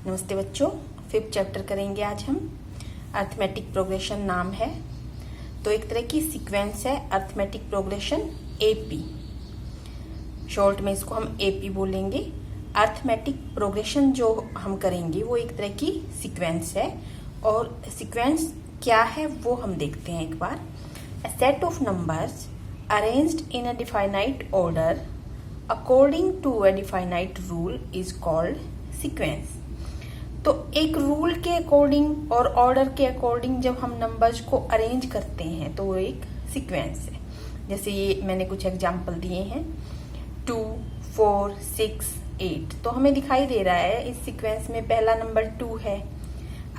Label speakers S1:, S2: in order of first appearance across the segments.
S1: नमस्ते बच्चों, 5th chapter करेंगे आज हम। अर्थमेटिक प्रोग्रेशन नाम है, तो एक तरह की सीक्वेंस है अर्थमेटिक प्रोग्रेशन एपी। शॉर्ट में इसको हम एपी बोलेंगे। अर्थमेटिक प्रोग्रेशन जो हम करेंगे वो एक तरह की सीक्वेंस है, और सीक्वेंस क्या है वो हम देखते हैं एक बार। A set of numbers arranged in a definite order according to a definite rule is called sequence। तो एक रूल के अकॉर्डिंग और ऑर्डर के अकॉर्डिंग जब हम नंबर्स को अरेंज करते हैं तो वो एक सीक्वेंस है। जैसे ये मैंने कुछ एग्जांपल दिए हैं 2, 4, 6, 8। तो हमें दिखाई दे रहा है इस सीक्वेंस में पहला नंबर 2 है।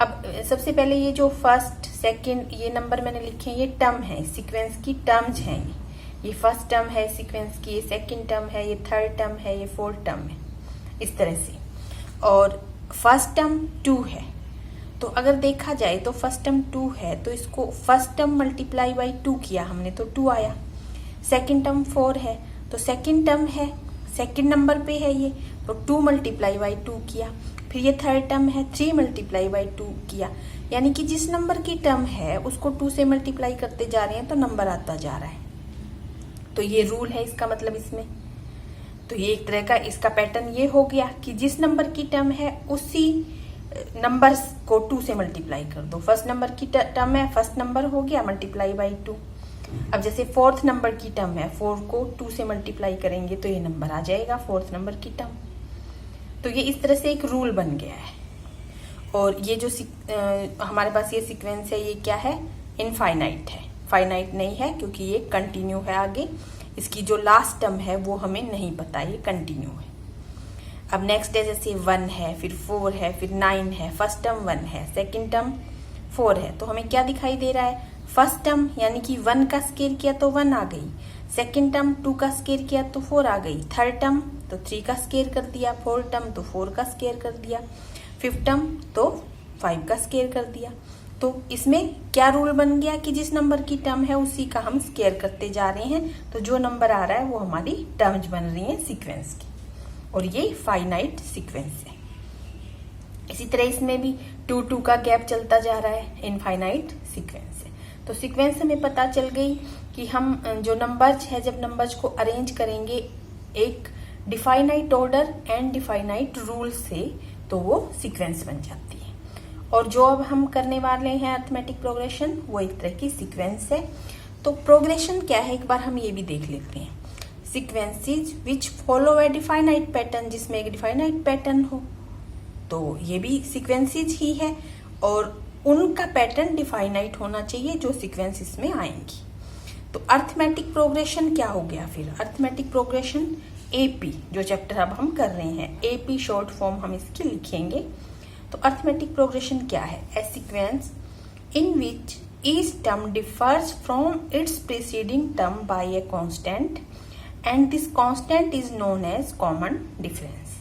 S1: अब सबसे पहले ये जो फर्स्ट सेकंड ये नंबर मैंने लिखे हैं, ये टर्म है, सीक्वेंस की टर्म्स हैं। ये फर्स्ट टर्म है सीक्वेंस की, ये सेकंड टर्म है, ये थर्ड टर्म है, ये फोर्थ टर्म है, इस तरह से। और फर्स्ट टर्म 2 है, तो अगर देखा जाए तो फर्स्ट टर्म 2 है तो इसको फर्स्ट टर्म मल्टीप्लाई बाई 2 किया हमने तो 2 आया। सेकंड टर्म 4 है तो सेकंड टर्म है, सेकंड नंबर पे है ये, तो 2 मल्टीप्लाई बाई 2 किया। फिर ये थर्ड टर्म है, 3 मल्टीप्लाई बाई 2 किया। यानी कि जिस नंबर की टर्म है उसको 2 से मल्टीप्लाई करते जा रहे हैं तो नंबर आता जा रहा है। तो ये रूल है इसका मतलब इसमें। तो ये एक तरह का इसका पैटर्न ये हो गया कि जिस नंबर की टर्म है उसी नंबर्स को 2 से मल्टीप्लाई कर दो। फर्स्ट नंबर की टर्म है, फर्स्ट नंबर हो गया मल्टीप्लाई बाई 2। अब जैसे फोर्थ नंबर की टर्म है, 4 को 2 से मल्टीप्लाई करेंगे तो ये नंबर आ जाएगा फोर्थ नंबर की टर्म। तो ये इस तरह से एक रूल बन गया है। और ये जो हमारे पास ये सीक्वेंस है ये क्या है, इनफाइनाइट है, फाइनाइट नहीं है क्योंकि ये कंटिन्यू है। आगे इसकी जो लास्ट टर्म है वो हमें नहीं पता, ये कंटिन्यू है। अब नेक्स्ट है जैसे 1 है, फिर 4 है, फिर 9 है। फर्स्ट टर्म 1 है, सेकंड टर्म 4 है, तो हमें क्या दिखाई दे रहा है, फर्स्ट टर्म यानी कि 1 का स्केयर किया तो 1 आ गई, सेकंड टर्म 2 का स्केयर किया तो 4 आ गई, थर्ड टर्म तो 3 का स्केयर कर दिया, फोर्थ टर्म तो 4 का स्केयर कर दिया, फिफ्थ टर्म तो 5 का स्केयर कर दिया। तो इसमें क्या रूल बन गया कि जिस नंबर की टर्म है उसी का हम स्केयर करते जा रहे हैं, तो जो नंबर आ रहा है वो हमारी टर्म्स बन रही हैं सीक्वेंस की, और ये फाइनाइट सीक्वेंस है। इसी तरह इसमें भी 2 का गैप चलता जा रहा है, इनफाइनाइट सीक्वेंस है। तो सीक्वेंस हमें पता चल गई कि हम जो नंबर्स है जब नंबर्स को अरेंज करेंगे एक definite order and definite rule से तो वो सीक्वेंस बन जाती है। और जो अब हम करने वाले हैं अर्थमेटिक प्रोग्रेशन वो एक तरह की सीक्वेंस है। तो प्रोग्रेशन क्या है एक बार हम ये भी देख लेते हैं। सीक्वेंसेस विच फॉलो ए डिफाइनाइट पैटर्न, जिसमें एक डिफाइनाइट पैटर्न हो, तो ये भी सीक्वेंसेस ही है और उनका पैटर्न डिफाइनाइट होना चाहिए जो सीक्वेंस इसमें आएंगी। तो अर्थमेटिक प्रोग्रेशन क्या हो गया फिर, अर्थमेटिक प्रोग्रेशन एपी जो चैप्टर अब हम कर रहे हैं, एपी शॉर्ट फॉर्म हम इसकी लिखेंगे। तो अर्थमेटिक प्रोग्रेशन क्या है, a sequence in which each term differs from its preceding term by a constant and this constant is known as common difference.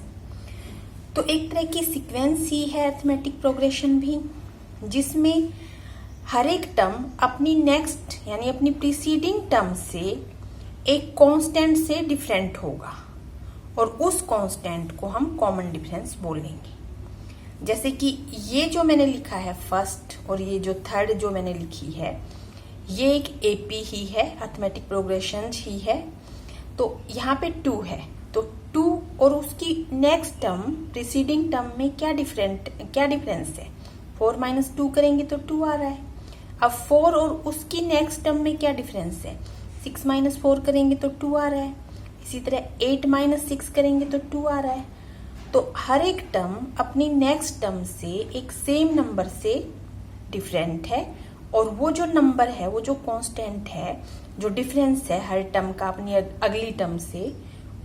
S1: तो एक तरह की सीक्वेंस ही है अर्थमेटिक प्रोग्रेशन भी, जिसमें हर एक टर्म अपनी नेक्स्ट यानी अपनी प्रीसीडिंग टर्म से एक कांस्टेंट से डिफरेंट होगा, और उस कांस्टेंट को हम कॉमन डिफरेंस बोलेंगे। जैसे कि ये जो मैंने लिखा है फर्स्ट और ये जो थर्ड जो मैंने लिखी है ये एक एपी ही है, अर्थमेटिक प्रोग्रेशन ही है। तो यहाँ पे 2 है, तो 2 और उसकी नेक्स्ट टर्म प्रीसीडिंग टर्म में क्या डिफरेंस है, 4 माइनस 2 करेंगे तो 2 आ रहा है। अब 4 और उसकी नेक्स्ट टर्म में क्या डिफरेंस है, 6 माइनस 4 करेंगे तो 2 आ रहा है। इसी तरह 8 माइनस 6 करेंगे तो 2 आ रहा है। तो हर एक टर्म अपनी नेक्स्ट टर्म से एक सेम नंबर से डिफरेंट है, और वो जो नंबर है, वो जो कांस्टेंट है, जो डिफरेंस है हर टर्म का अपनी अगली टर्म से,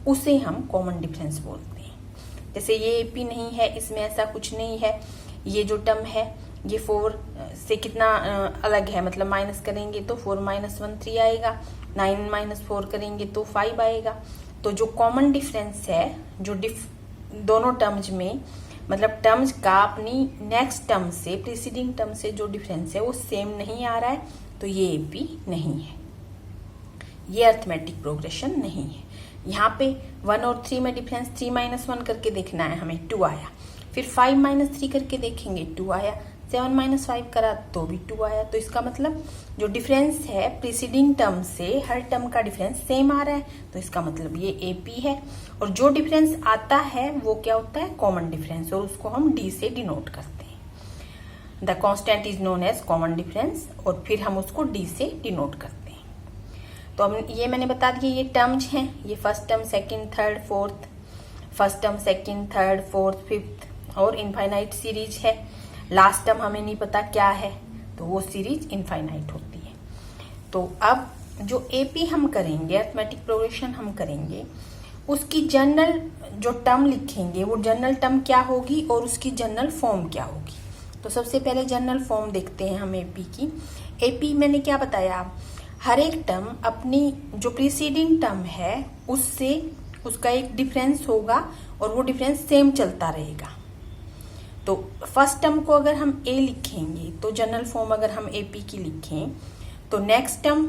S1: उसे हम कॉमन डिफरेंस बोलते हैं। जैसे ये एपी नहीं है, इसमें ऐसा कुछ नहीं है। ये जो टर्म है ये 4 से कितना अलग है, मतलब माइनस करेंगे तो 4 माइनस 1 3 आएगा, 9 माइनस 4 करेंगे तो 5 आएगा। तो जो कॉमन डिफरेंस है जो दोनों टर्म्स में, मतलब टर्म्स का अपनी नेक्स्ट टर्म से प्रीसीडिंग टर्म से जो डिफरेंस है वो सेम नहीं आ रहा है, तो ये एपी नहीं है, ये अर्थमेटिक प्रोग्रेशन नहीं है। यहाँ पे 1 और 3 में डिफरेंस 3 माइनस 1 करके देखना है हमें, 2 आया। फिर 5 माइनस 3 करके देखेंगे 2 आया, 7 माइनस 5 करा तो भी 2 आया। तो इसका मतलब जो डिफरेंस है प्रीसीडिंग टर्म से हर टर्म का डिफरेंस सेम आ रहा है, तो इसका मतलब ये AP है। और जो डिफरेंस आता है वो क्या होता है, कॉमन डिफरेंस, और उसको हम D से डिनोट करते हैं। The constant is known as common difference, और फिर हम उसको D से डिनोट करते हैं। तो अब ये मैंने बता दिया, ये टर्म्स हैं, ये first term, second, third, fourth, first term, second, third, fourth, fifth, और इनफाइनाइट सीरीज है। लास्ट टर्म हमें नहीं पता क्या है, तो वो सीरीज इनफाइनाइट होती है। तो अब जो AP हम करेंगे, अरिथमेटिक प्रोग्रेशन हम करेंगे, उसकी जनरल जो टर्म लिखेंगे वो जनरल टर्म क्या होगी और उसकी जनरल फॉर्म क्या होगी। तो सबसे पहले जनरल फॉर्म देखते हैं हम AP की। AP मैंने क्या बताया, हर एक टर्म अपनी जो प्रीसीडिंग टर्म है उससे उसका एक डिफरेंस होगा और वो डिफरेंस सेम चलता रहेगा। तो फर्स्ट टर्म को अगर हम A लिखेंगे तो जनरल फॉर्म अगर हम AP की लिखें तो next term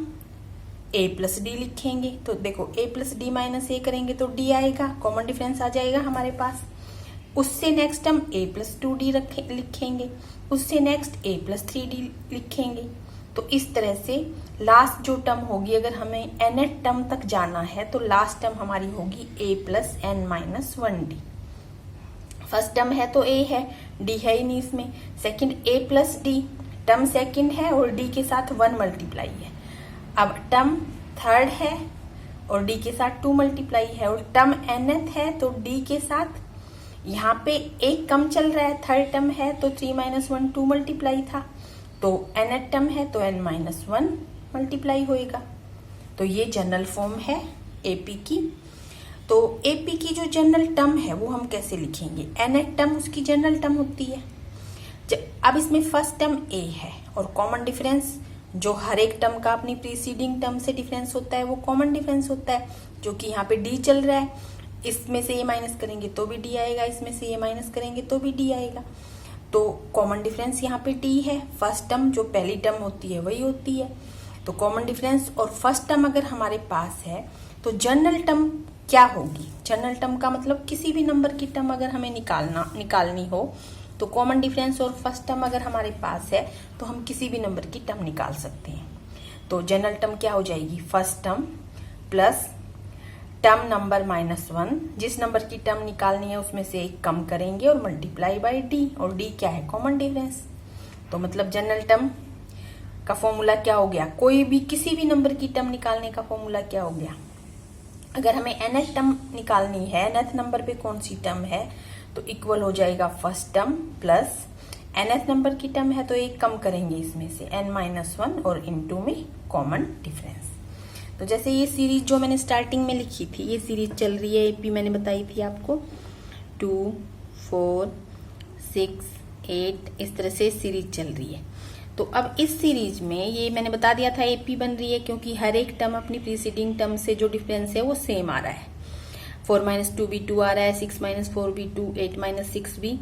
S1: A plus D लिखेंगे। तो देखो A plus D minus A करेंगे तो D आएगा, कॉमन डिफरेंस आ जाएगा हमारे पास। उससे next term A plus 2D लिखेंगे, उससे नेक्स्ट A प्लस 3D लिखेंगे। तो इस तरह से लास्ट जो टर्म होगी, अगर हमें nth टर्म तक जाना है तो लास्ट टर्म हमारी होगी A plus n minus 1D। First term है तो A है, D है ही नहीं इसमें। Second A plus D, term second है और D के साथ 1 मल्टीप्लाई है। अब टर्म थर्ड है और D के साथ 2 मल्टीप्लाई है, और टर्म nth है तो D के साथ यहाँ पे एक कम चल रहा है, थर्ड टर्म है तो 3 माइनस 1 2 मल्टीप्लाई था, तो nth टर्म है तो n माइनस 1 मल्टीप्लाई होएगा। तो ये जनरल फॉर्म है AP की। तो AP की जो जनरल टर्म है वो हम कैसे लिखेंगे, nth टर्म उसकी जनरल टर्म होती है। अब इसमें फर्स्ट टर्म A है और कॉमन डिफरेंस जो हर एक टर्म का अपनी प्रीसीडिंग टर्म से डिफरेंस होता है वो कॉमन डिफरेंस होता है, जो कि यहाँ पे D चल रहा है। इसमें से ये माइनस करेंगे तो भी D आएगा, इसमें से ये माइनस करेंगे तो भी D आएगा। तो कॉमन डिफरेंस यहाँ पे D है, फर्स्ट टर्म जो पहली टर्म होती है वही होती है। तो कॉमन डिफरेंस और फर्स्ट टर्म अगर हमारे पास है तो जनरल टर्म क्या होगी, जनरल टर्म का मतलब किसी भी नंबर की टर्म अगर हमें निकालनी हो तो कॉमन डिफरेंस और फर्स्ट टर्म अगर हमारे पास है तो हम किसी भी नंबर की टर्म निकाल सकते हैं। तो जनरल टर्म क्या हो जाएगी, first term plus term number minus 1, जिस नंबर की टर्म निकालनी है उसमें से एक कम करेंगे और मल्टीप्लाई बाय D, और D क्या है, कॉमन डिफरेंस। तो मतलब जनरल टर्म का फॉर्मूला क्या हो गया, कोई भी किसी भी नंबर की टर्म निकालने का फॉर्मूला क्या हो गया। अगर हमें nth टर्म निकालनी है, nth नंबर पे कौन सी टर्म है, तो इक्वल हो जाएगा first term plus nth number की टर्म है तो एक कम करेंगे इसमें से n माइनस 1 और इनटू में कॉमन डिफरेंस। तो जैसे ये सीरीज जो मैंने स्टार्टिंग में लिखी थी, ये सीरीज चल रही है AP, मैंने बताई थी आपको 2 4 6 8, इस तरह से सीरीज चल रही है। तो अब इस सीरीज में ये मैंने बता दिया था AP बन रही है क्योंकि हर एक टर्म अपनी प्रीसीडिंग टर्म से जो डिफरेंस है वो सेम आ रहा है। 4 माइनस 2 भी 2 आ रहा है, 6 माइनस 4 भी 2, 8 माइनस 6 भी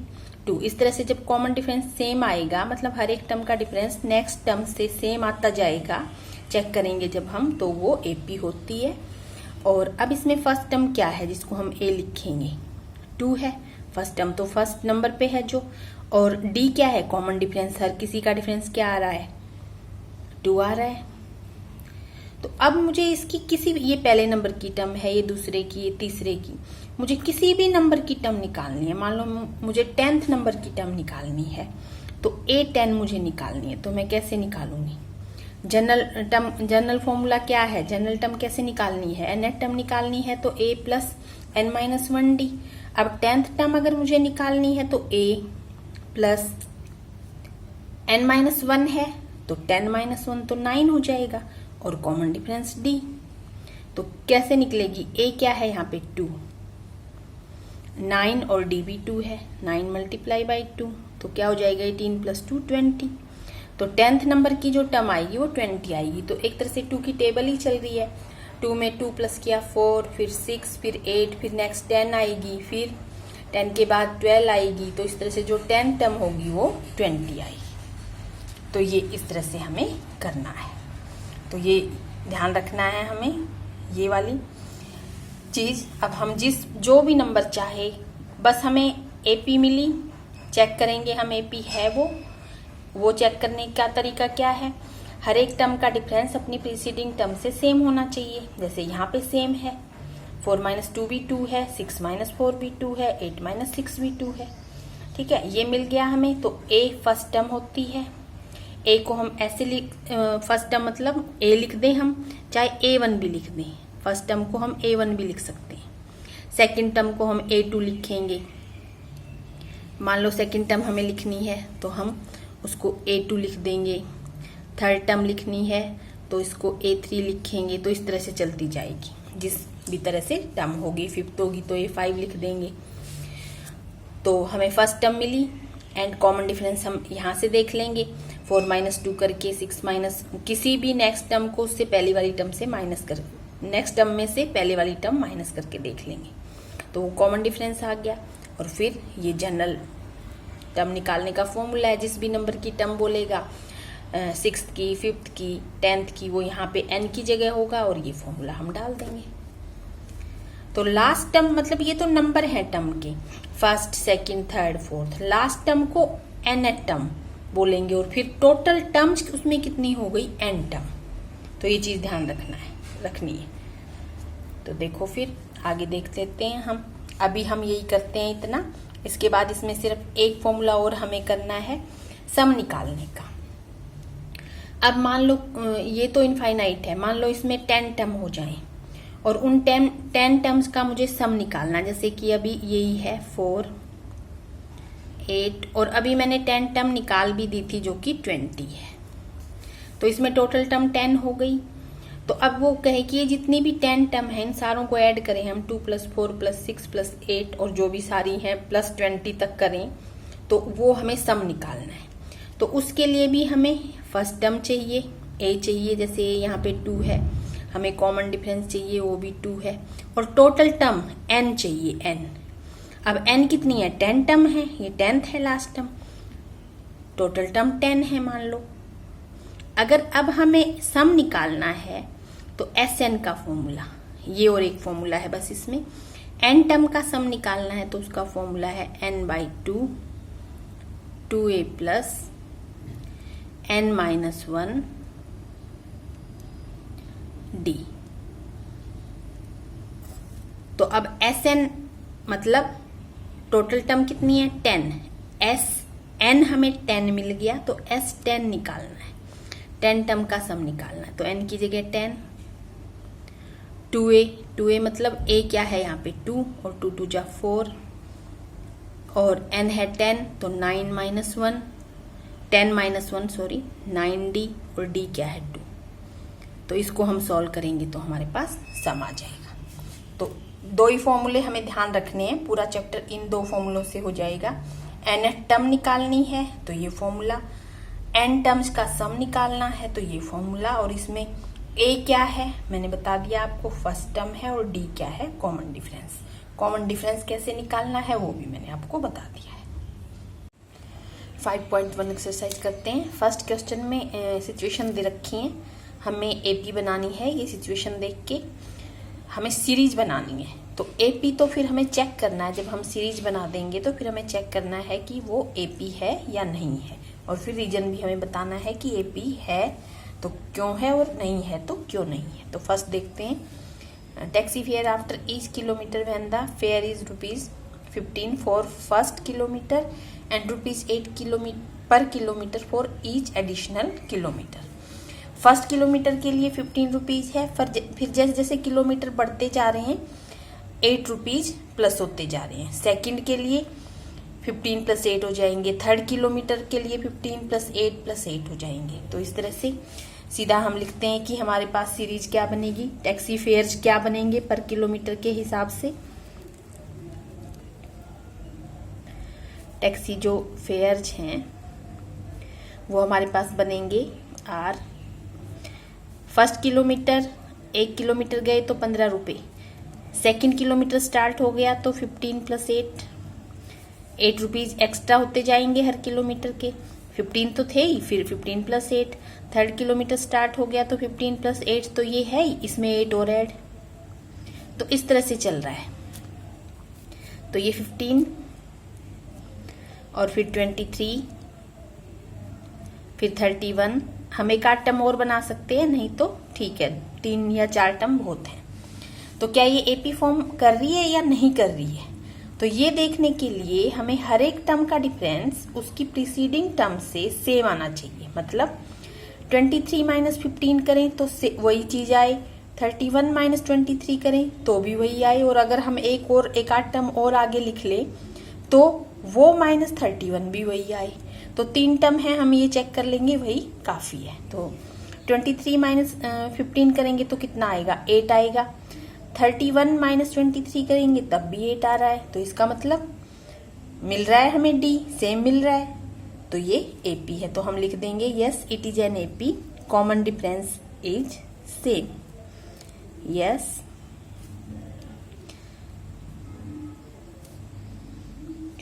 S1: 2। इस तरह से जब कॉमन डिफरेंस सेम आएगा, मतलब हर एक टर्म का डिफरेंस नेक्स्ट टर्म से सेम आता जाएगा, चेक करेंगे जब हम, तो वो AP होती है। और अब इसमें फर्स्ट टर्म क्या है जिसको हम A लिखेंगे, 2 है। फर्स्ट टर्म तो फर्स्ट नंबर पे है जो, और D क्या है, कॉमन डिफरेंस, हर किसी का डिफरेंस क्या आ रहा है, 2 आ रहा है। तो अब मुझे इसकी किसी भी, ये पहले नंबर की टर्म है, ये दूसरे की, ये तीसरे की, मुझे किसी भी नंबर की टर्म निकालनी है। मान लो मुझे 10th नंबर की टर्म निकालनी है तो A10 मुझे निकालनी है, तो मैं कैसे निकालूंगी, जनरल फॉर्मूला क्या है, जनरल टर्म कैसे निकालनी है, nth टर्म निकालनी है तो A plus n minus 1D। अब 10th टर्म अगर मुझे निकालनी है तो A प्लस n माइनस 1 है तो 10 माइनस 1 तो 9 हो जाएगा, और कॉमन डिफरेंस D। तो कैसे निकलेगी, A क्या है यहाँ पे 2, 9 और D भी 2 है, 9 मल्टीप्लाई बाई 2 तो क्या हो जाएगा, 18 प्लस 2 20। तो 10th नंबर की जो टर्म आएगी वो 20 आएगी। तो एक तरह से 2 की टेबल ही चल रही है, 2 में 2 प्लस किया 4, फिर 6, फिर 8, फिर नेक्स्ट 10 आएगी, फिर 10 के बाद 12 आएगी। तो इस तरह से जो 10th टर्म होगी वो 20 आएगी। तो ये इस तरह से हमें करना है, तो ये ध्यान रखना है हमें ये वाली चीज़। अब हम जो भी नंबर चाहे, बस हमें AP मिली चेक करेंगे हम AP है वो चेक करने का तरीका क्या है, हर एक टर्म का डिफरेंस अपनी प्रीसीडिंग टर्म से सेम होना चाहिए। जैसे यहाँ पे सेम है, 4 - 2 भी 2 है, 6 - 4 भी 2 है, 8 - 6 भी 2 है। ठीक है, ये मिल गया हमें। तो A फर्स्ट टर्म होती है, A को हम ऐसे फर्स्ट टर्म मतलब A लिख दें हम, चाहे A1 भी लिख दें, फर्स्ट टर्म को हम A1 भी लिख सकते हैं। सेकंड टर्म को हम A2 लिखेंगे। मान लो सेकंड टर्म हमें लिखनी है तो हम उसको A2 लिख देंगे। थर्ड टर्म लिखनी है तो इसको A3 लिखेंगे। तो इस तरह से चलती जाएगी, जिस भी तरह से टर्म होगी। फिफ्थ होगी तो A5 लिख देंगे। तो हमें फर्स्ट टर्म मिली एंड कॉमन डिफरेंस हम यहाँ से देख लेंगे। 4 - 2 करके 6 किसी भी नेक्स्ट टर्म को उससे पहली वाली टर्म से माइनस कर, नेक्स्ट टर्म में से पहले वाली टर्म माइनस करके देख लेंगे। तो वो कॉमन डिफरेंस आ गया। और फिर ये जनरल टर्म निकालने का फॉर्मूला है। जिस भी नंबर की टर्म बोलेगा, 6th की, 5th की, 10th की, वो यहाँ पे n की जगह होगा और ये फॉर्मूला हम डाल देंगे। तो लास्ट टर्म मतलब ये तो नंबर है टर्म के, first, second, third, fourth. Last term को nth टर्म बोलेंगे और फिर टोटल टर्म्स उसमें कितनी हो गई, n टर्म। तो ये चीज ध्यान रखनी है। तो देखो फिर आगे देख लेते हैं हम। अभी हम यही करते हैं इतना। इसके बाद इसमें सिर्फ एक फॉर्मूला और हमें करना है सम निकालने का। अब मान लो ये तो इनफाइनाइट है, मान लो इसमें 10 टर्म हो जाएं और उन 10 टर्म्स का मुझे सम निकालना। जैसे कि अभी यही है 4, 8 और अभी मैंने 10 टर्म निकाल भी दी थी जो कि 20 है। तो इसमें टोटल टर्म 10 हो गई। तो अब वो कहे कि ये जितनी भी 10 टर्म है इन सारों को ऐड करें हम, 2 + 4 + 6 + 8 और जो भी सारी हैं +20 तक करें, तो वो हमें सम निकालना है। तो उसके लिए भी हमें फर्स्ट टर्म चाहिए, A चाहिए। जैसे यहाँ पे 2 है, हमें कॉमन डिफरेंस चाहिए, वो भी 2 है। और टोटल टर्म n चाहिए, n। अब n कितनी है, 10 टर्म है, ये 10th है लास्ट टर्म। टोटल टर्म 10 है मान लो। अगर अब हमें सम निकालना है तो Sn का फॉर्मूला, ये और एक फॉर्मूला है बस इसमें। n टर्म का सम निकालना है तो उसका फॉर्मूला है n/2 2a + n - 1 d। तो अब Sn मतलब टोटल टर्म कितनी है, 10। Sn हमें 10 मिल गया तो S10 निकालना है, 10 टर्म का सम निकालना है। तो n की जगह 10, 2a मतलब a क्या है यहाँ पे 2 और 2 × 4 और n है 10 तो 9 - 1 10 - 1 सॉरी 9d और d क्या है 2। तो इसको हम सॉल्व करेंगे तो हमारे पास सम आ जाएगा। तो दो ही फॉर्मूले हमें ध्यान रखने हैं, पूरा चैप्टर इन दो फॉर्मूलों से हो जाएगा। nth टर्म निकालनी है तो ये फॉर्मूला, n टर्म्स का सम निकालना है तो ये फॉर्मूला। और इसमें a क्या है मैंने बता दिया आपको, फर्स्ट टर्म है, और d क्या है, कॉमन डिफरेंस। कॉमन डिफरेंस कैसे निकालना है वो भी मैंने आपको बता दिया है। 5.1 एक्सरसाइज करते हैं। फर्स्ट क्वेश्चन में सिचुएशन दे रखी है, हमें एपी बनानी है। ये सिचुएशन देख के हमें सीरीज बनानी है। तो एपी तो फिर हमें चेक करना है, जब हम सीरीज बना देंगे तो फिर हमें चेक करना है कि वो एपी है या नहीं है। और फिर रीजन भी हमें बताना है कि एपी है तो क्यों है और नहीं है तो क्यों नहीं है। तो फर्स्ट देखते हैं, taxi fare after each kilometre when the fair is ₹15 for first kilometre and ₹8 पर kilometre for each additional kilometre. First kilometre के लिए 15 रुपीज है, फिर जैसे जैसे किलोमीटर बढ़ते जा रहे हैं 8 रुपीज प्लस होते जा रहे हैं। सेकंड के लिए 15 + 8 हो जाएंगे, थर्ड किलोमीटर के लिए 15 + 8 + 8 हो जाएंगे। तो इस तरह से सीधा हम लिखते हैं कि हमारे पास सीरीज क्या बनेगी, टैक्सी फेयर्स क्या बनेंगे पर किलोमीटर के हिसाब से। टैक्सी जो फेयर्स हैं वो हमारे पास बनेंगे R। फर्स्ट किलोमीटर 1 किलोमीटर गए तो 15 रुपये, सेकेंड किलोमीटर स्टार्ट हो गया तो 15 + 8 रुपीज एक्स्ट्रा होते जाएंगे हर किलोमीटर के। 15 तो थे ही, फिर 15 + 8, थर्ड किलोमीटर स्टार्ट हो गया तो 15 + 8 तो ये है ही, इसमें 8 और ऐड। तो इस तरह से चल रहा है। तो ये 15 और फिर 23, फिर 31। हम एक आध टर्म और बना सकते हैं, नहीं तो ठीक है, 3 या 4 टर्म बहुत हैं। तो क्या ये एपी फॉर्म कर रही है या नहीं कर रही है? तो ये देखने के लिए हमें हर एक टर्म का डिफरेंस उसकी प्रीसीडिंग टर्म से सेम आना चाहिए। मतलब 23 माइनस 15 करें तो वही चीज आए, 31 माइनस 23 करें तो भी वही आए, और अगर हम एक आध टर्म और आगे लिख ले तो वो माइनस 31 भी वही आए। तो 3 टर्म है, हम ये चेक कर लेंगे, वही काफी है। तो 23 माइनस 15 करेंगे तो कितना आएगा, 8 आएगा। 31 माइनस 23 करेंगे तब भी 8 आ रहा है। तो इसका मतलब मिल रहा है हमें डी, सेम मिल रहा है, तो ये एपी है। तो हम लिख देंगे yes it is an AP, common difference is same. Yes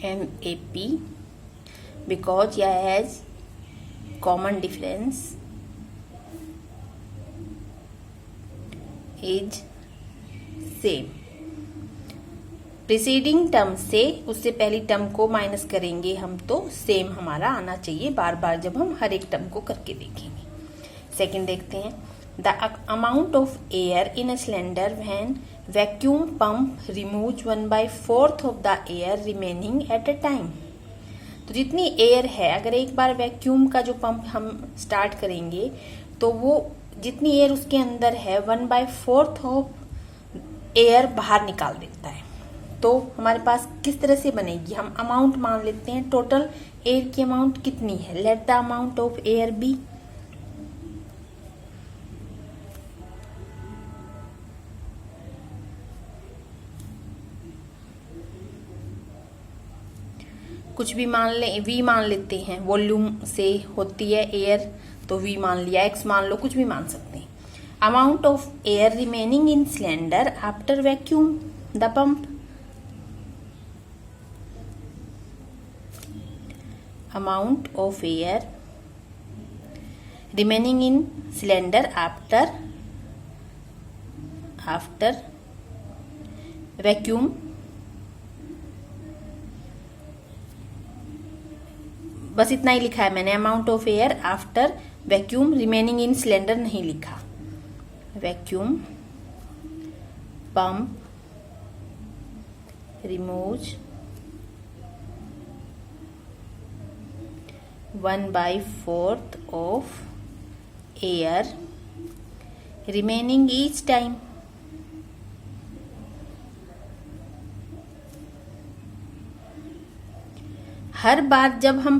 S1: an AP because यह has common difference is same। Preceding term से उससे पहली टर्म को माइनस करेंगे हम तो सेम हमारा आना चाहिए बार बार जब हम हर एक टर्म को करके देखेंगे। सेकंड देखते हैं, the amount of air in a cylinder when vacuum pump removes 1/4 of the air remaining at a time. तो जितनी एयर है, अगर एक बार वैक्यूम का जो पंप हम स्टार्ट करेंगे तो वो जितनी एयर उसके अंदर है 1/4 ऑफ एयर बाहर निकाल देता है। तो हमारे पास किस तरह से बनेगी, हम अमाउंट मान लेते हैं, टोटल एयर की अमाउंट कितनी है, let the amount of air be. कुछ भी मान ले, वी मान लेते हैं, वॉल्यूम से होती है एयर तो वी मान लिया, एक्स मान लो, कुछ भी मान सकते हैं। Amount of air remaining in cylinder after vacuum the pump, amount of air remaining in cylinder after vacuum, बस इतना ही लिखा है मैंने, amount of air after vacuum remaining in cylinder नहीं लिखा। Vacuum pump removes 1/4 of air remaining each time. हर बार जब हम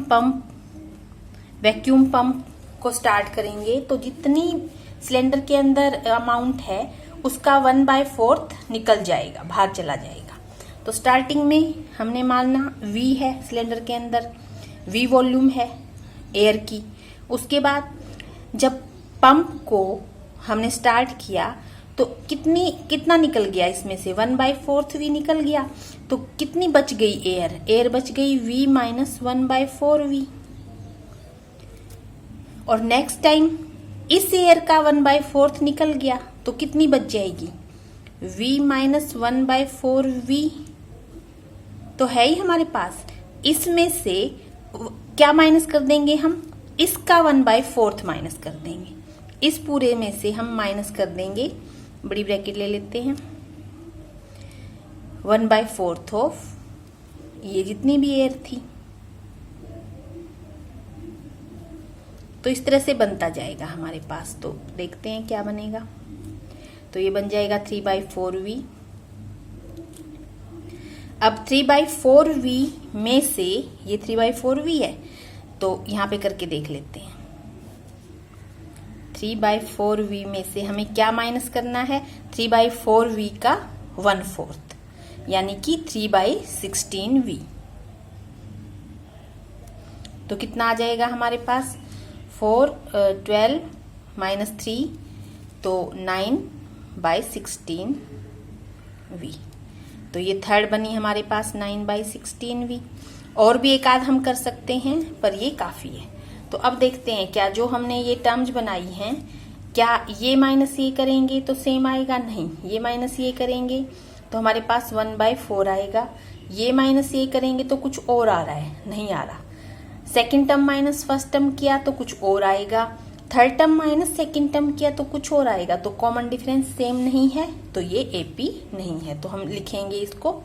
S1: वैक्यूम पंप को स्टार्ट करेंगे तो जितनी सिलेंडर के अंदर अमाउंट है उसका 1/4 निकल जाएगा, बाहर चला जाएगा। तो स्टार्टिंग में हमने मानना V है, सिलेंडर के अंदर V वॉल्यूम है एयर की। उसके बाद जब पंप को हमने स्टार्ट किया तो कितना निकल गया, इसमें से 1/4 V निकल गया। तो कितनी बच गई एयर बच गई V माइनस 1/4 V। और नेक्स्ट टाइम इस एयर का 1/4 निकल गया तो कितनी बच जाएगी, V माइनस 1/4 V तो है ही हमारे पास। इसमें से क्या माइनस कर देंगे हम, इसका 1/4 माइनस कर देंगे। इस पूरे में से हम माइनस कर देंगे, बड़ी ब्रैकेट ले लेते हैं, 1/4 ऑफ ये जितनी भी एयर थी। तो इस तरह से बनता जाएगा हमारे पास। तो देखते हैं क्या बनेगा। तो ये बन जाएगा 3/4 V। अब 3/4 V में से ये 3/4 V है तो यहां पे करके देख लेते हैं। 3/4 V में से हमें क्या माइनस करना है, 3/4 V का 1/4 यानी कि 3/16 V। तो कितना आ जाएगा हमारे पास, 12 माइनस 3 तो 9/16 V। तो ये थर्ड बनी हमारे पास 9/16 V। और भी एक आध हम कर सकते हैं पर ये काफी है। तो अब देखते हैं क्या जो हमने ये टर्म्स बनाई हैं, क्या ये माइनस ये करेंगे तो सेम आएगा, नहीं, ये माइनस ये करेंगे तो हमारे पास 1/4 आएगा। ये माइनस ये करेंगे तो कुछ और आ रहा है, नहीं आ रहा। Second term minus first term किया तो कुछ और आएगा। Third term minus second term किया तो कुछ और आएगा। तो कॉमन डिफरेंस सेम नहीं है, तो ये AP नहीं है। तो हम लिखेंगे इसको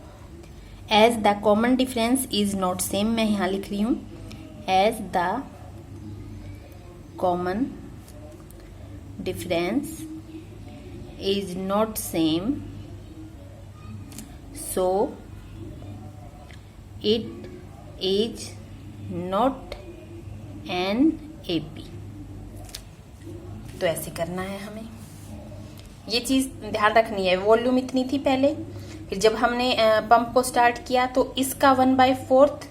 S1: as the common difference is not same. मैं यहां लिख रही हूं as the common difference is not same, so it is not an AP। तो ऐसे करना है हमें, ये चीज ध्यान रखनी है। वॉल्यूम इतनी थी पहले, फिर जब हमने पंप को स्टार्ट किया तो इसका 1/4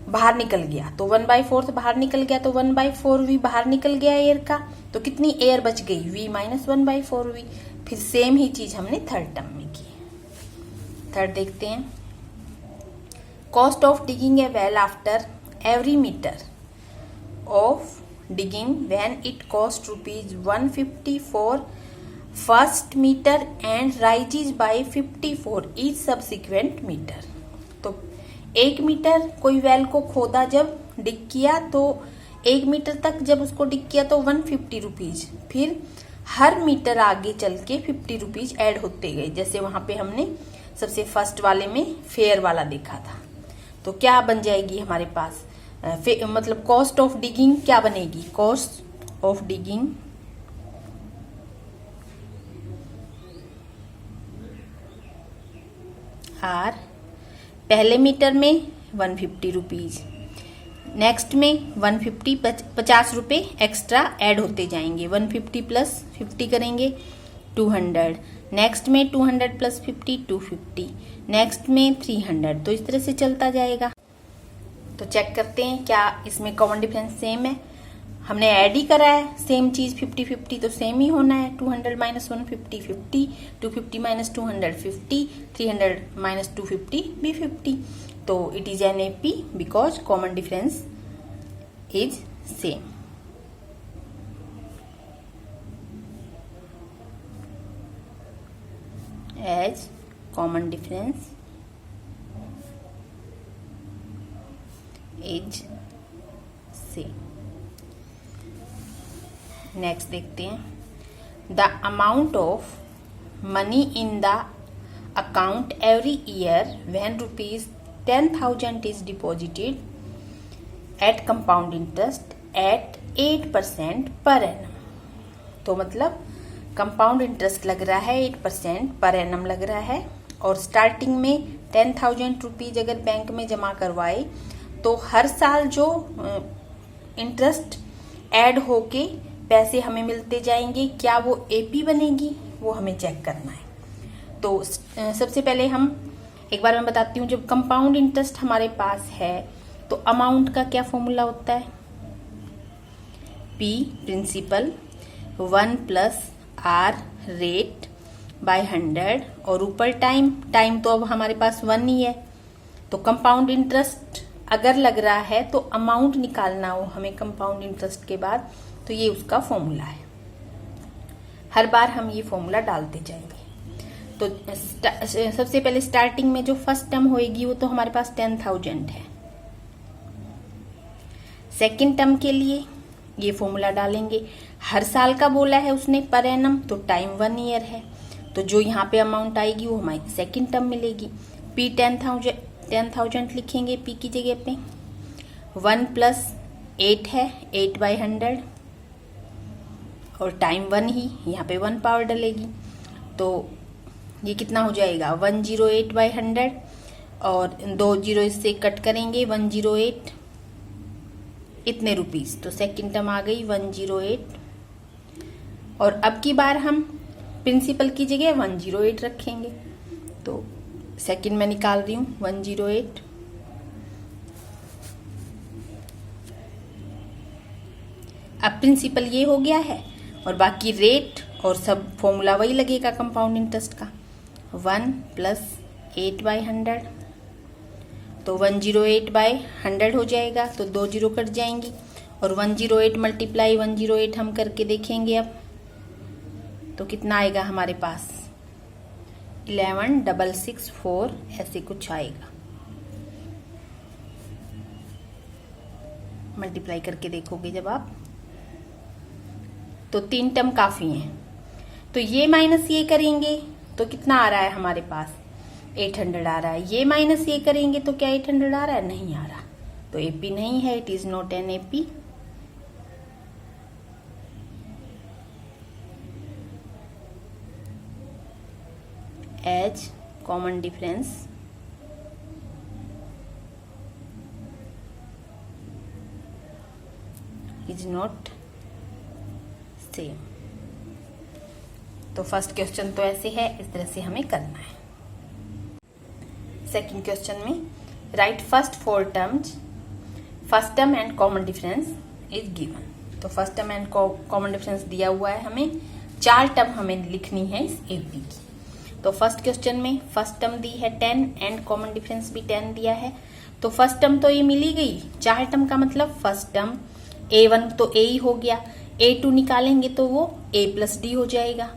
S1: बाहर निकल गया, तो 1/4 बाहर निकल गया, तो 1/4V बाहर निकल गया एयर का, तो कितनी एयर बच गई, V माइनस 1/4V। फिर सेम ही चीज हमने थर्ड टर्म में की। थर्ड देखते हैं, cost of digging a well after every metre of digging when it cost ₹150 for first metre and rises by 50 for each subsequent metre. तो 1 मीटर कोई well को खोदा, जब डिग किया तो 1 मीटर तक जब उसको डिग किया तो ₹150, फिर हर मीटर आगे चल के ₹50 ऐड होते गए, जैसे वहां पे हमने सबसे फर्स्ट वाले में फेयर वाला देखा था। तो क्या बन जाएगी हमारे पास, मतलब कॉस्ट ऑफ डिगिंग क्या बनेगी, कॉस्ट ऑफ डिगिंग आर पहले मीटर में ₹150, नेक्स्ट में 150 ₹50 एक्स्ट्रा ऐड होते जाएंगे। 150 प्लस 50 करेंगे 200, नेक्स्ट में 200 प्लस 50 250, नेक्स्ट में 300। तो इस तरह से चलता जाएगा। तो चेक करते हैं क्या इसमें कॉमन डिफरेंस सेम है। हमने ऐड ही करा है सेम चीज 50-50, तो सेम ही होना है। 200 माइनस 150 50, 250 माइनस 200 50, 300 माइनस 250 भी 50। तो it is an AP because common difference is same. As common difference is same. Next देखते हैं, the amount of money in the account every year when ₹10,000 is deposited at compound interest at 8% per annum. तो मतलब compound interest लग रहा है 8% per annum लग रहा है, और स्टार्टिंग में 10,000 रुपीज अगर बैंक में जमा करवाए तो हर साल जो इंटरेस्ट ऐड होके पैसे हमें मिलते जाएंगे, क्या वो AP बनेगी, वो हमें चेक करना है। तो सबसे पहले हम एक बार मैं बताती हूँ, जब कंपाउंड इंटरेस्ट हमारे पास है तो अमाउंट का क्या फॉर्मूला होता है, P principal 1 plus R rate by 100, और ऊपर टाइम तो अब हमारे पास 1 ही है। तो कंपाउंड इंटरेस्ट अगर लग रहा है तो अमाउंट निकालना हो हमें कंपाउंड इंटरेस्ट के बाद, तो ये उसका फॉर्मूला है। हर बार हम ये फॉर्मूला डालते जाएंगे। तो सबसे पहले स्टार्टिंग में जो फर्स्ट टर्म होएगी वो तो हमारे पास 10,000 है। सेकंड टर्म के लिए ये फॉर्मूला डालेंगे। हर साल का बोला है उसने पर एनम, तो टाइम 1 ईयर है, तो जो यहाँ पे अमाउंट आएगी वो हमारी सेकंड टर्म मिलेगी। P 10,000 लिखेंगे P की जगह पे। 1 प्लस 8 है 8/100, और टाइम 1 ही, यहाँ पे 1 पावर डलेगी, तो ये कितना हो जाएगा 108/100, और 2 जीरो इससे कट करेंगे 108 इतने रुपीस, तो सेकंड टर्म आ गई 108। और अब की बार हम प्रिंसिपल की जगह 108 रखेंगे, तो सेकंड में निकाल रही हूं 108। अब प्रिंसिपल ये हो गया है, और बाकी रेट और सब फॉर्मूला वही लगेगा कंपाउंड इंटरेस्ट का। 1 प्लस 8/100, तो 108/100 हो जाएगा, तो 2 जीरो कट जाएंगी, और 108 मल्टीप्लाई 108 हम करके देखेंगे अब, तो कितना आएगा हमारे पास 11,664 ऐसे कुछ आएगा। मल्टीप्लाई करके देखोगे जब आप तो 3 टर्म काफी हैं। तो ये माइनस ये करेंगे तो कितना आ रहा है हमारे पास 800 आ रहा है। ये माइनस ये करेंगे तो क्या 800 आ रहा है, नहीं आ रहा। तो एपी नहीं है, it is not an AP. As common difference is not same. तो फर्स्ट क्वेश्चन तो ऐसे है, इस तरह से हमें करना है। सेकंड क्वेश्चन में right first 4 terms, first term and common difference is given. तो first term and common difference दिया हुआ है, हमें 4 टर्म हमें लिखनी है इस एपी की। तो फर्स्ट क्वेश्चन में फर्स्ट टर्म दी है 10 एंड कॉमन डिफरेंस भी 10 दिया है। तो फर्स्ट टर्म तो ये मिली गई, 4 टर्म का मतलब फर्स्ट टर्म a1 तो a ही हो गया, a2 निकालेंगे तो वो a प्लस डी हो जाएगा।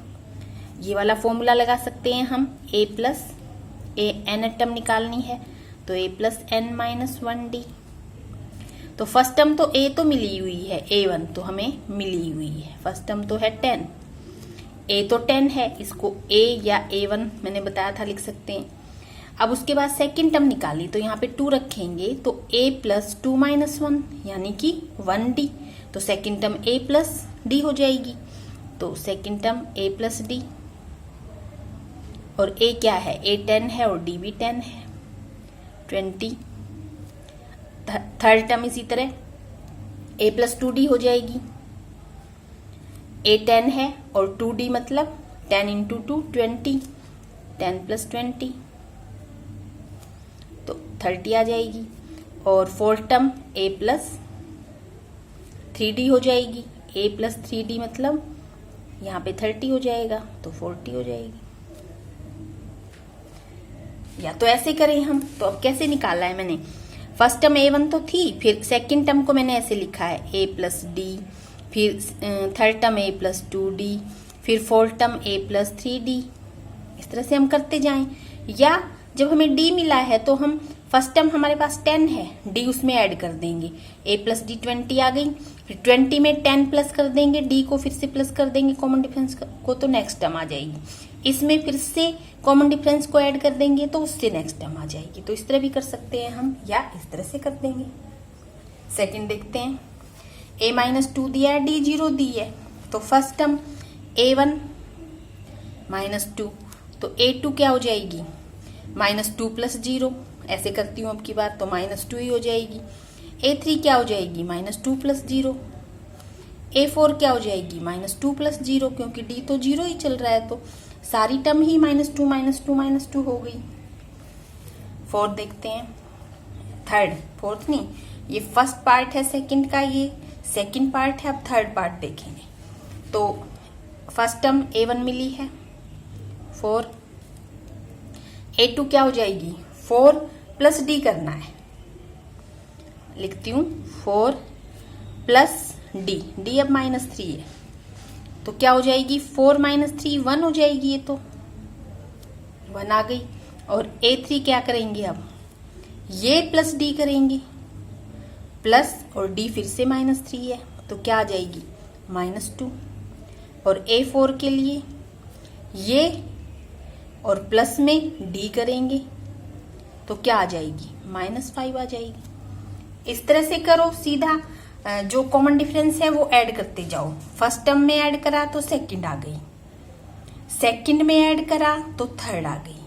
S1: ये वाला फॉर्मूला लगा सकते हैं हम, a plus a n term निकालनी है तो a plus n minus 1d। तो फर्स्ट टर्म तो a तो मिली हुई है, a1 तो हमें मिली हुई है। फर्स्ट टर्म तो है 10, a तो 10 है, इसको a या a1 मैंने बताया था लिख सकते हैं। अब उसके बाद सेकंड टर्म निकाली तो यहाँ पे 2 रखेंगे तो a प्लस 2 माइनस 1 यानी कि 1d। तो second term a plus d हो जाएगी। तो second term a plus d और a क्या है, a 10 है और d भी 10 है 20। थर्ड टर्म इसी तरह a प्लस 2d हो जाएगी। a 10 है और 2d मतलब 10 इंटू 2 20, 10 प्लस 20 तो 30 आ जाएगी। और fourth term a plus 3d हो जाएगी। a प्लस 3d मतलब यहाँ पे 30 हो जाएगा तो 40 हो जाएगी। या तो ऐसे करें हम, तो अब कैसे निकाला है मैंने, फर्स्ट टर्म a1 तो थी, फिर सेकंड टर्म को मैंने ऐसे लिखा है a प्लस d, फिर third term a plus 2d, फिर fourth term a plus 3d। इस तरह से हम करते जाएं। या जब हमें d मिला है तो हम फर्स्ट टर्म हमारे पास 10 है, d उसमें ऐड कर देंगे, a प्लस डी 20 आ गई। फिर 20 में 10 प्लस कर देंगे, d को फिर से प्लस कर देंगे कॉमन डिफरेंस को, तो नेक्स्ट टर्म आ जाएगी। इसमें फिर से कॉमन डिफरेंस को ऐड कर देंगे तो उससे नेक्स्ट टर्म आ जाएगी। तो इस तरह भी कर सकते हैं हम, या इस तरह से कर देंगे। सेकंड देखते हैं, a माइनस 2 दिया है, d 0 दी है। तो फर्स्ट टर्म a1 माइनस 2 तो a2 क्या हो जाएगी, माइनस 2 प्लस 0। ऐसे करती हूँ अब की बात, तो माइनस 2 ही हो जाएगी। a3 क्या हो जाएगी, माइनस 2 प्लस 0। a4 क्या हो जाएगी, माइनस 2 प्लस 0, क्योंकि d तो 0 ही चल रहा है तो सारी टर्म ही माइनस 2 माइनस 2 माइनस 2 हो गई। फोर्थ देखते हैं, थर्ड, फोर्थ नहीं, ये फर्स्ट पार्ट है सेकंड का, ये सेकंड पार्ट है। अब थर्ड पार्ट देखेंगे। तो फर्स्ट टर्म a1 मिली है 4, a2 क्या हो जाएगी, 4 प्लस d करना है, लिखती हूँ 4 प्लस d अब माइनस 3 है तो क्या हो जाएगी, 4 माइनस 3 1 हो जाएगी, ये तो 1 आ गई। और a3 क्या करेंगे, अब ये प्लस d करेंगे, प्लस और d फिर से माइनस 3 है तो क्या आ जाएगी, माइनस 2। और a4 के लिए ये और प्लस में d करेंगे तो क्या आ जाएगी, माइनस 5 आ जाएगी। इस तरह से करो, सीधा जो कॉमन डिफरेंस है वो ऐड करते जाओ। फर्स्ट टर्म में ऐड करा तो सेकंड आ गई, सेकंड में ऐड करा तो थर्ड आ गई,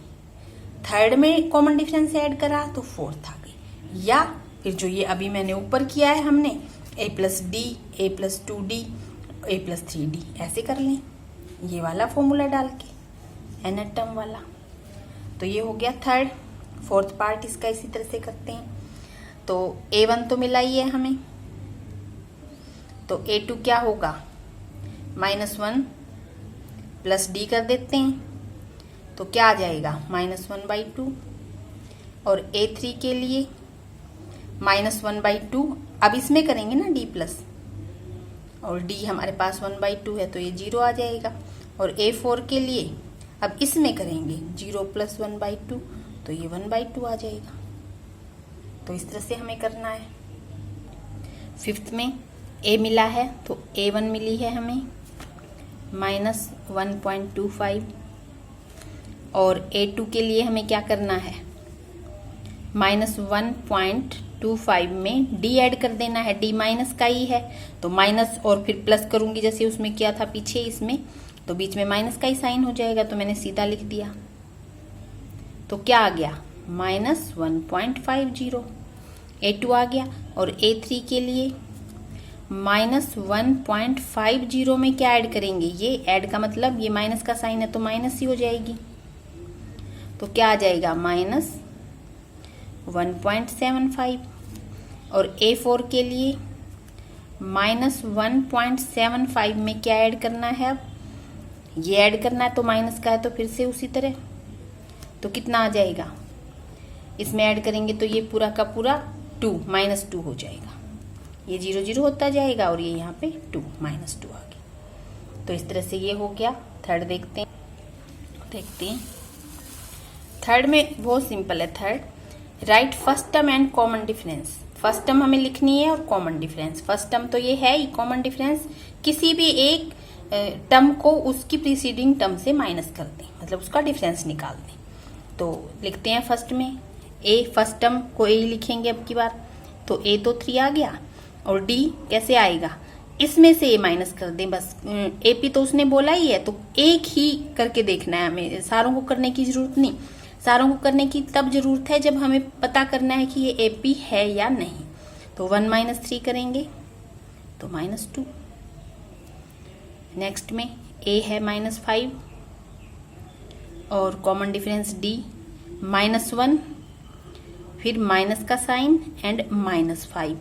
S1: थर्ड में कॉमन डिफरेंस ऐड करा तो फोर्थ आ गई। या फिर जो ये अभी मैंने ऊपर किया है हमने, a plus D, a plus 2d, a plus 3d, ऐसे कर लें ये वाला फॉर्मूला डाल के n टर्म वाला। तो ये हो गया थर्ड। फोर्थ पार्ट इसका इसी तरह से करते हैं। तो a1 तो मिला ही है हमें, तो a2 क्या होगा, माइनस 1 प्लस d कर देते हैं तो क्या आ जाएगा, माइनस 1/2। और a3 के लिए माइनस 1/2, अब इसमें करेंगे ना d प्लस, और d हमारे पास 1/2 है तो ये 0 आ जाएगा। और a4 के लिए अब इसमें करेंगे 0 + 1/2, तो ये 1/2 आ जाएगा। तो इस तरह से हमें करना है। फिफ्थ में a मिला है तो a1 मिली है हमें -1.25, और a2 के लिए हमें क्या करना है, -1.25 में d ऐड कर देना है। d माइनस का ही है तो माइनस और फिर प्लस करूंगी जैसे उसमें किया था पीछे इसमें, तो बीच में माइनस का ही साइन हो जाएगा, तो मैंने सीधा लिख दिया। तो क्या आ गया, -1.50। a2 आ गया। और a3 के लिए -1.50 में क्या ऐड करेंगे, ये ऐड का मतलब ये माइनस का साइन है तो माइनस ही हो जाएगी। तो क्या आ जाएगा, -1.75। और a4 के लिए -1.75 में क्या ऐड करना है, अब ये ऐड करना है तो माइनस का है तो फिर से उसी तरह, तो कितना आ जाएगा, इसमें ऐड करेंगे तो ये पूरा का पूरा 2 -2 हो जाएगा। ये 0 0 होता जाएगा और ये यहाँ पे 2 -2 आ गया। तो इस तरह से ये हो गया। थर्ड देखते हैं। थर्ड में बहुत सिंपल है। Third, right first term and common difference. First term हमें लिखनी है और कॉमन डिफरेंस। फर्स्ट टर्म तो ये है ही, कॉमन डिफरेंस किसी भी एक टर्म को उसकी प्रीसीडिंग टर्म से माइनस कर दें, मतलब उसका डिफरेंस निकाल दें। तो लिखते हैं फर्स्ट में a, फर्स्ट टर्म को a ही लिखेंगे अब की बार, तो a तो 3 आ गया, और d कैसे आएगा, इसमें से a माइनस कर दें बस। AP तो उसने बोला ही है तो एक ही करके देखना है हमें, सारों को करने की जरूरत नहीं। सारों को करने की तब जरूरत है जब हमें पता करना है कि ये AP है या नहीं। तो 1 - 3 करेंगे तो -2। नेक्स्ट में a है -5 और कॉमन डिफरेंस d -1, फिर माइनस का साइन एंड -5,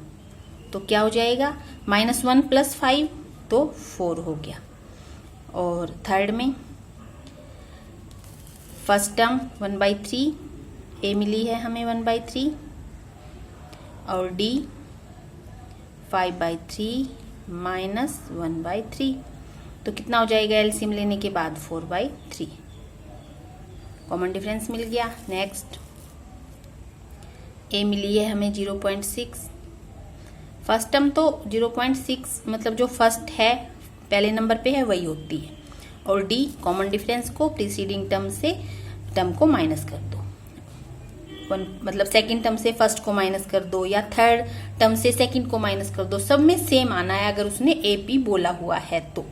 S1: तो क्या हो जाएगा, -1 + 5 तो 4 हो गया। और थर्ड में फर्स्ट टर्म 1/3, a मिली है हमें 1/3, और d 5/3 -1/3, तो कितना हो जाएगा एलसीएम लेने के बाद 4/3। कॉमन डिफरेंस मिल गया। नेक्स्ट a मिली है हमें 0.6। फर्स्ट टर्म तो 0.6 मतलब जो फर्स्ट है पहले नंबर पे है वही होती है, और d कॉमन डिफरेंस को प्रीसीडिंग टर्म से टर्म को माइनस कर दो, मतलब सेकंड टर्म से फर्स्ट को माइनस कर दो या थर्ड टर्म से सेकंड को माइनस कर दो, सब में सेम आना है अगर उसने AP बोला हुआ है तो।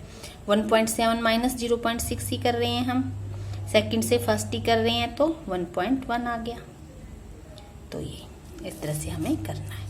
S1: 1.7 - 0.6 ही कर रहे हैं हम, सेकंड से फर्स्ट ही कर रहे हैं तो 1.1 आ गया। तो ये इस तरह से हमें करना है।